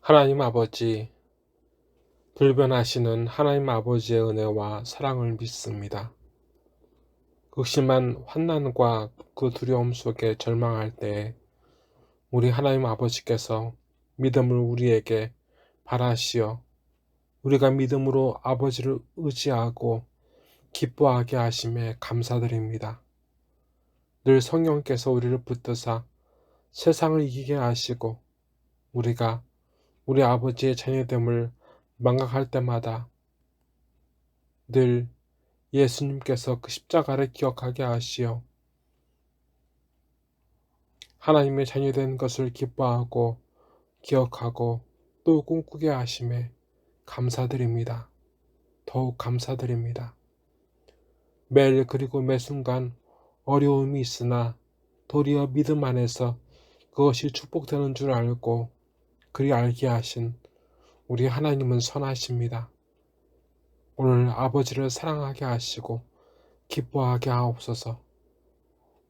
하나님 아버지, 불변하시는 하나님 아버지의 은혜와 사랑을 믿습니다. 극심한 환난과 그 두려움 속에 절망할 때에 우리 하나님 아버지께서 믿음을 우리에게 바라시어 우리가 믿음으로 아버지를 의지하고 기뻐하게 하심에 감사드립니다. 늘 성령께서 우리를 붙드사 세상을 이기게 하시고 우리가 우리 아버지의 자녀됨을 망각할 때마다 늘 예수님께서 그 십자가를 기억하게 하시어 하나님의 자녀된 것을 기뻐하고 기억하고 또 꿈꾸게 하심에 감사드립니다. 더욱 감사드립니다. 매일 그리고 매 순간 어려움이 있으나 도리어 믿음 안에서 그것이 축복되는 줄 알고 그리 알게 하신 우리 하나님은 선하십니다. 오늘 아버지를 사랑하게 하시고 기뻐하게 하옵소서.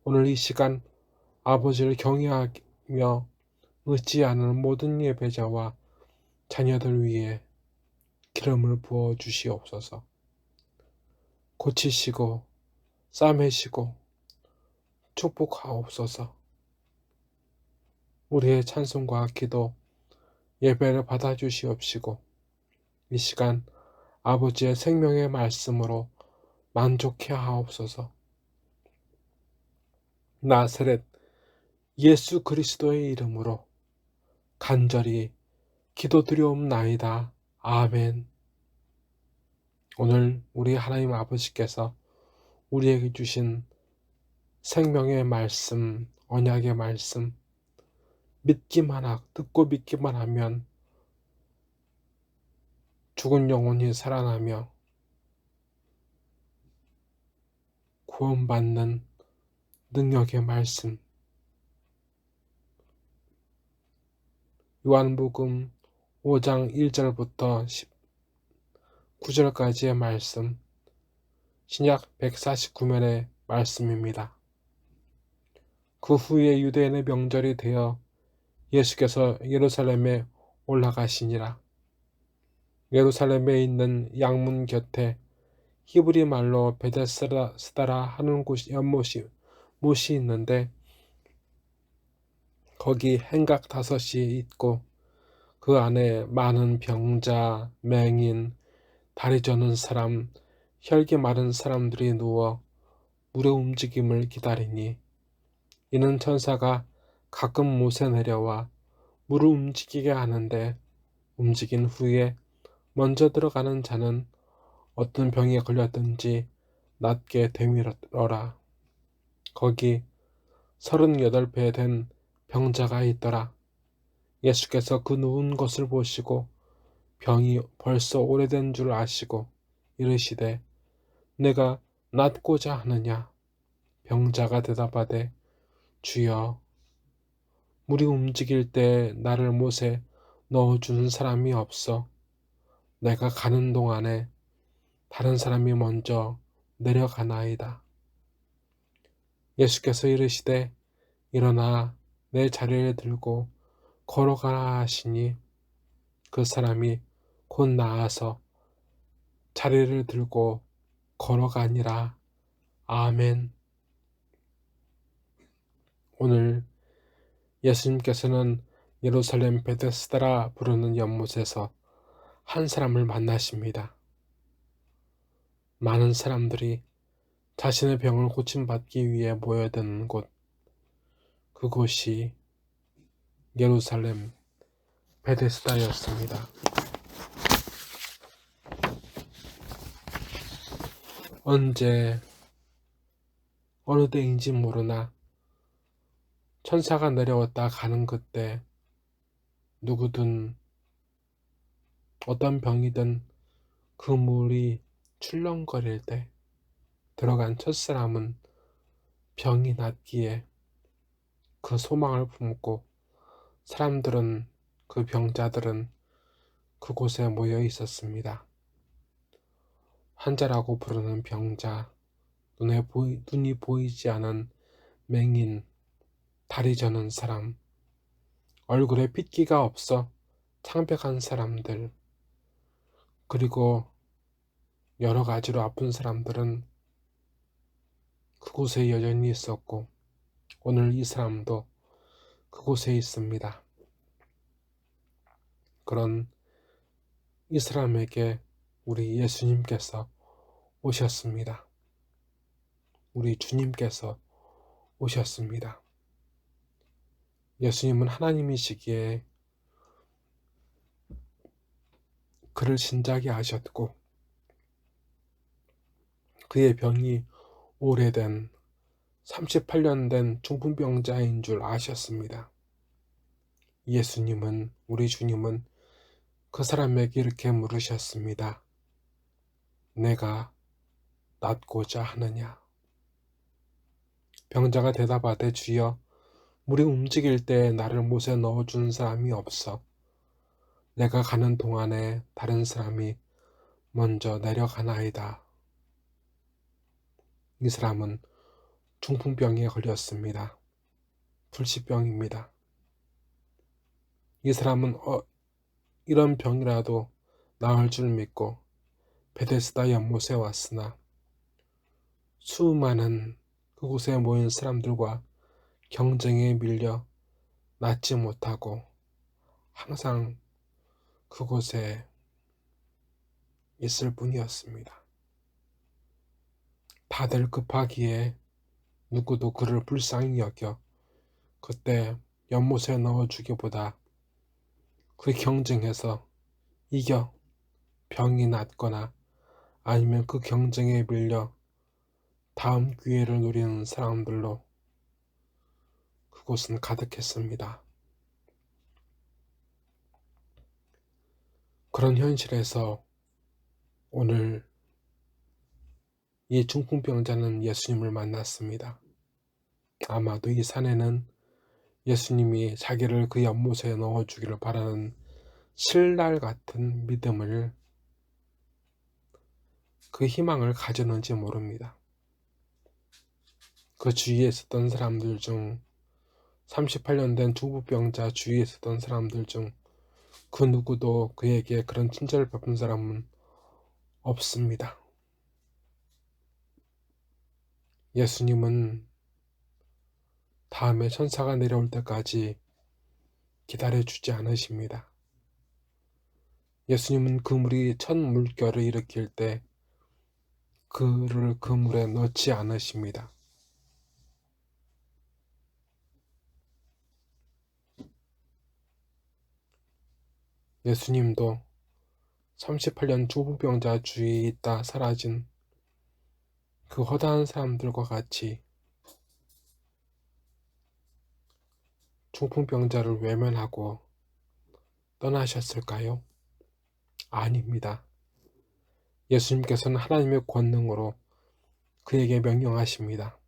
오늘 이 시간 아버지를 경외하며 의지하는 모든 예배자와 자녀들 위에 기름을 부어 주시옵소서. 고치시고 싸매시고 축복하옵소서. 우리의 찬송과 기도 예배를 받아 주시옵시고 이 시간 아버지의 생명의 말씀으로 만족해 하옵소서. 나사렛 예수 그리스도의 이름으로 간절히 기도드리옵나이다. 아멘. 오늘 우리 하나님 아버지께서 우리에게 주신 생명의 말씀, 언약의 말씀, 듣고 믿기만 하면 죽은 영혼이 살아나며 구원받는 능력의 말씀, 요한복음 5장 1절부터 19절까지의 말씀, 신약 149면의 말씀입니다. 그 후에 유대인의 명절이 되어 예수께서 예루살렘에 올라가시니라. 예루살렘에 있는 양문 곁에 히브리 말로 베데스다라 하는 연못이 있는데 거기 행각 5이 있고 그 안에 많은 병자, 맹인, 다리 저는 사람, 혈기 마른 사람들이 누워 물의 움직임을 기다리니 이는 천사가 가끔 못에 내려와 물을 움직이게 하는데 움직인 후에 먼저 들어가는 자는 어떤 병에 걸렸든지 낫게 되밀어라. 거기 38배 된 병자가 있더라. 예수께서 그 누운 것을 보시고 병이 벌써 오래된 줄 아시고 이르시되 내가 낫고자 하느냐. 병자가 대답하되 주여 물이 움직일 때 나를 못에 넣어주는 사람이 없어. 내가 가는 동안에 다른 사람이 먼저 내려가나이다. 예수께서 이르시되 일어나 내 자리를 들고 걸어가라 하시니 그 사람이 곧 나아서 자리를 들고 걸어가니라. 아멘. 오늘 예수님께서는 예루살렘 베데스다라 부르는 연못에서 한 사람을 만나십니다. 많은 사람들이 자신의 병을 고침받기 위해 모여드는 곳, 그곳이 예루살렘 베데스다였습니다. 언제 어느 때인지 모르나 천사가 내려왔다 가는 그때 누구든 어떤 병이든 그 물이 출렁거릴 때 들어간 첫사람은 병이 낫기에 그 소망을 품고 사람들은 그 병자들은 그곳에 모여 있었습니다. 환자라고 부르는 병자, 눈이 보이지 않은 맹인, 다리 저는 사람, 얼굴에 핏기가 없어 창백한 사람들, 그리고 여러 가지로 아픈 사람들은 그곳에 여전히 있었고, 오늘 이 사람도 그곳에 있습니다. 그런 이 사람에게 우리 예수님께서 오셨습니다. 우리 주님께서 오셨습니다. 예수님은 하나님이시기에 그를 진작에 아셨고, 그의 병이 오래된 38년 된 중풍병자인 줄 아셨습니다. 예수님은, 우리 주님은 그 사람에게 이렇게 물으셨습니다. 내가 낫고자 하느냐? 병자가 대답하되 주여, 물이 움직일 때 나를 못에 넣어준 사람이 없어. 내가 가는 동안에 다른 사람이 먼저 내려가나이다. 이 사람은 중풍병에 걸렸습니다. 불치병입니다. 이 사람은 이런 병이라도 나을 줄 믿고 베데스다 연못에 왔으나 수많은 그곳에 모인 사람들과 경쟁에 밀려 낫지 못하고 항상 그곳에 있을 뿐이었습니다. 다들 급하기에 누구도 그를 불쌍히 여겨 그때 연못에 넣어주기보다 그 경쟁에서 이겨 병이 낫거나 아니면 그 경쟁에 밀려 다음 기회를 노리는 사람들로 그곳은 가득했습니다. 그런 현실에서 오늘 이 중풍병자는 예수님을 만났습니다. 아마도 이 산에는 예수님이 자기를 그 연못에 넣어주기를 바라는 신랄 같은 믿음을, 그 희망을 가졌는지 모릅니다. 그 주위에 있었던 사람들 중, 38년 된 중풍병자 주위에 있었던 사람들 중 그 누구도 그에게 그런 친절을 베푼 사람은 없습니다. 예수님은 다음에 천사가 내려올 때까지 기다려주지 않으십니다. 예수님은 그물이 첫 물결을 일으킬 때 그를 그 물에 넣지 않으십니다. 예수님도 38년 중풍병자 주위에 있다 사라진 그 허다한 사람들과 같이 중풍병자를 외면하고 떠나셨을까요? 아닙니다. 예수님께서는 하나님의 권능으로 그에게 명령하십니다.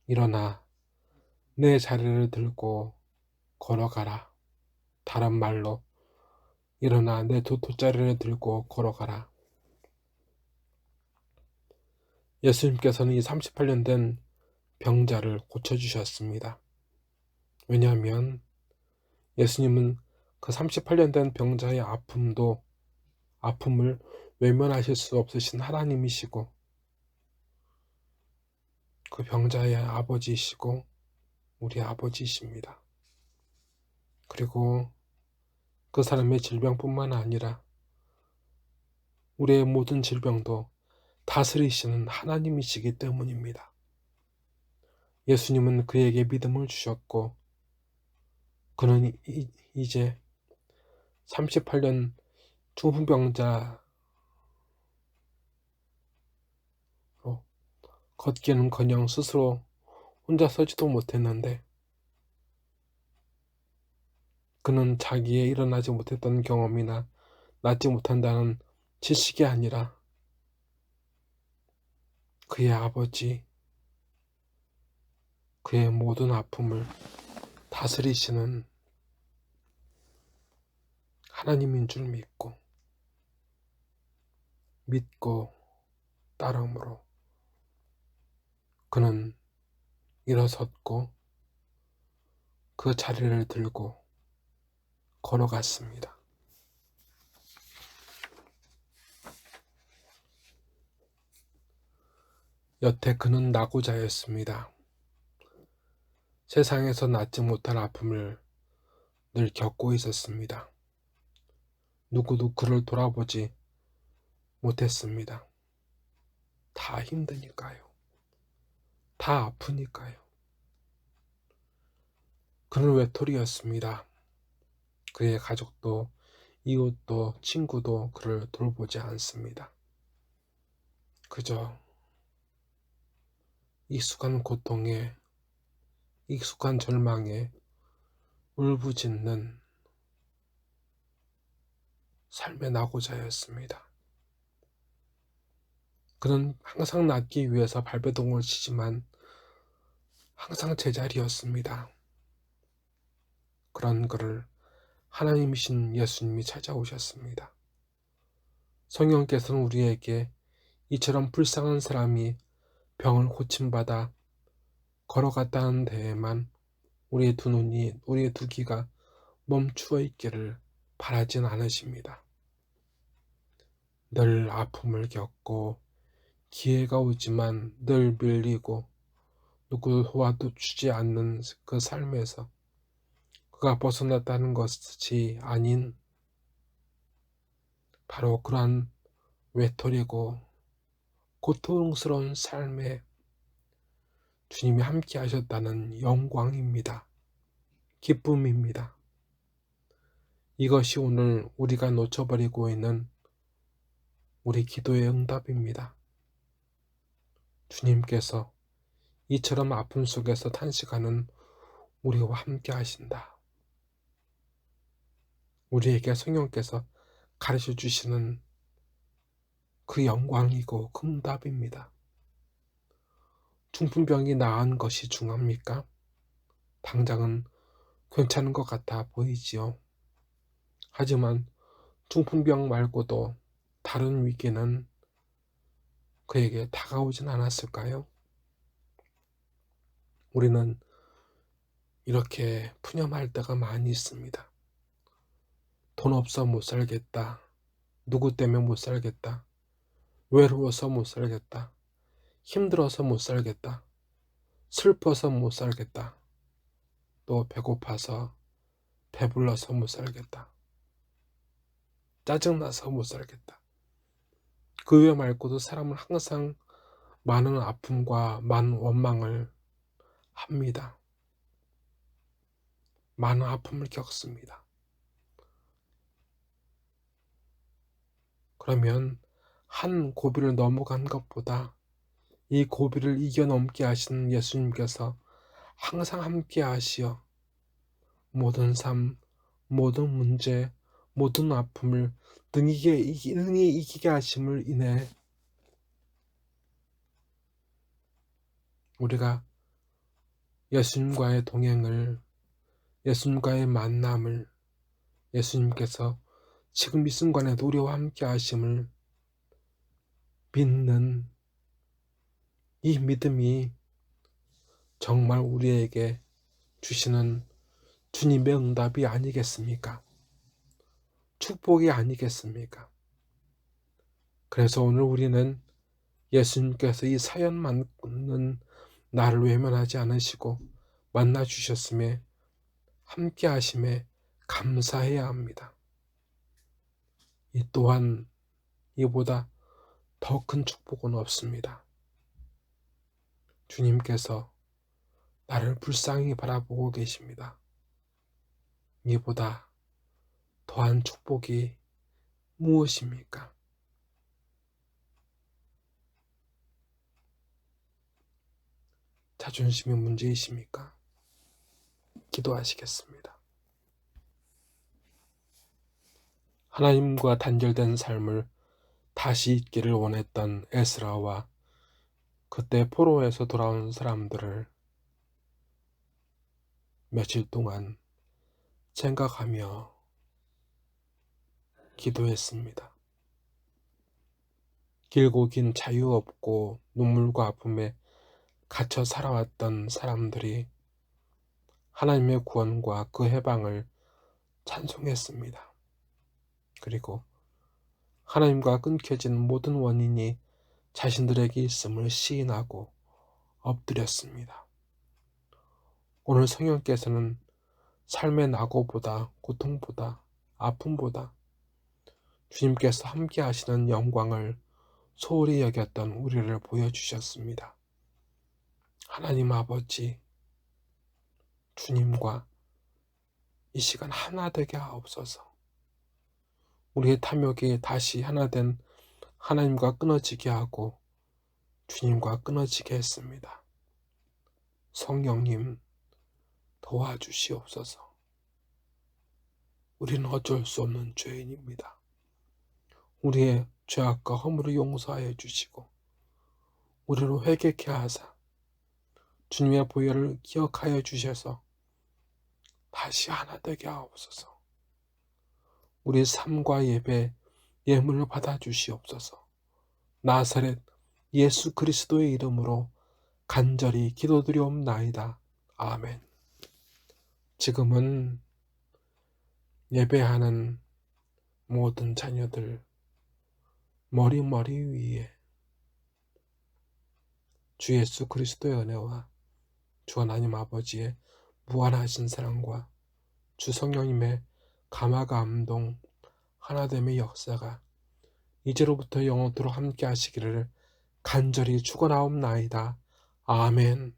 일어나 내 자리를 들고 걸어가라. 다른 말로 일어나 내 돗자리를 들고 걸어가라. 예수님께서는 이 38년 된 병자를 고쳐주셨습니다. 왜냐하면 예수님은 그 38년 된 병자의 아픔을 외면하실 수 없으신 하나님이시고 그 병자의 아버지이시고 우리 아버지이십니다. 그리고 그 사람의 질병뿐만 아니라 우리의 모든 질병도 다스리시는 하나님이시기 때문입니다. 예수님은 그에게 믿음을 주셨고 그는 이제 38년 중풍병자로 걷기는커녕 스스로 혼자 서지도 못했는데 그는 자기의 일어나지 못했던 경험이나 낫지 못한다는 지식이 아니라 그의 아버지, 그의 모든 아픔을 다스리시는 하나님인 줄 믿고 따름으로 그는 일어섰고 그 자리를 들고 걸어갔습니다. 여태 그는 낙오자였습니다. 세상에서 낫지 못할 아픔을 늘 겪고 있었습니다. 누구도 그를 돌아보지 못했습니다. 다 힘드니까요. 다 아프니까요. 그는 외톨이였습니다. 그의 가족도 이웃도 친구도 그를 돌보지 않습니다. 그저 익숙한 고통에 익숙한 절망에 울부짖는 삶의 낙오자였습니다. 그는 항상 낫기 위해서 발버둥을 치지만 항상 제자리였습니다. 그런 그를 하나님이신 예수님이 찾아오셨습니다. 성령께서는 우리에게 이처럼 불쌍한 사람이 병을 고침받아 걸어갔다는 데에만 우리의 두 눈이, 우리의 두 귀가 멈추어 있기를 바라진 않으십니다. 늘 아픔을 겪고 기회가 오지만 늘 밀리고 누구도 도와주지 않는 그 삶에서 그가 벗어났다는 것이 아닌 바로 그러한 외톨이고 고통스러운 삶에 주님이 함께 하셨다는 영광입니다. 기쁨입니다. 이것이 오늘 우리가 놓쳐버리고 있는 우리 기도의 응답입니다. 주님께서 이처럼 아픔 속에서 탄식하는 우리와 함께 하신다. 우리에게 성령께서 가르쳐 주시는 그 영광이고 그 응답입니다. 중풍병이 나은 것이 중합니까? 당장은 괜찮은 것 같아 보이지요. 하지만 중풍병 말고도 다른 위기는 그에게 다가오진 않았을까요? 우리는 이렇게 푸념할 때가 많이 있습니다. 돈 없어 못 살겠다. 누구 때문에 못 살겠다. 외로워서 못 살겠다. 힘들어서 못 살겠다. 슬퍼서 못 살겠다. 또 배고파서 배불러서 못 살겠다. 짜증나서 못 살겠다. 그 외 말고도 사람은 항상 많은 아픔과 많은 원망을 합니다. 많은 아픔을 겪습니다. 그러면 한 고비를 넘어간 것보다 이 고비를 이겨넘게 하시는 예수님께서 항상 함께 하시어 모든 삶, 모든 문제, 모든 아픔을 능히 이기게 하심을 인해 우리가 예수님과의 동행을, 예수님과의 만남을, 예수님께서 지금 이 순간에도 우리와 함께 하심을 믿는 이 믿음이 정말 우리에게 주시는 주님의 응답이 아니겠습니까? 축복이 아니겠습니까? 그래서 오늘 우리는 예수님께서 이 사연 많은 나를 외면하지 않으시고 만나 주셨음에 함께 하심에 감사해야 합니다. 이 또한 이보다 더 큰 축복은 없습니다. 주님께서 나를 불쌍히 바라보고 계십니다. 이보다 더한 축복이 무엇입니까? 자존심이 문제이십니까? 기도하시겠습니다. 하나님과 단절된 삶을 다시 잊기를 원했던 에스라와 그때 포로에서 돌아온 사람들을 며칠 동안 생각하며 기도했습니다. 길고 긴 자유 없고 눈물과 아픔에 갇혀 살아왔던 사람들이 하나님의 구원과 그 해방을 찬송했습니다. 그리고 하나님과 끊겨진 모든 원인이 자신들에게 있음을 시인하고 엎드렸습니다. 오늘 성령께서는 삶의 낙오보다, 고통보다, 아픔보다 주님께서 함께 하시는 영광을 소홀히 여겼던 우리를 보여주셨습니다. 하나님 아버지, 주님과 이 시간 하나 되게 하옵소서. 우리의 탐욕이 다시 하나 된 하나님과 끊어지게 하고 주님과 끊어지게 했습니다. 성령님 도와주시옵소서. 우리는 어쩔 수 없는 죄인입니다. 우리의 죄악과 허물을 용서하여 주시고 우리로 회개케 하사 주님의 보혈을 기억하여 주셔서 다시 하나 되게 하옵소서. 우리 삶과 예배, 예물을 받아 주시옵소서. 나사렛 예수 그리스도의 이름으로 간절히 기도드리옵나이다. 아멘. 지금은 예배하는 모든 자녀들 머리 위에 주 예수 그리스도의 은혜와 주 하나님 아버지의 무한하신 사랑과 주 성령님의 감화 감동 하나됨의 역사가 이제로부터 영원토록 함께 하시기를 간절히 축원하옵나이다. 아멘.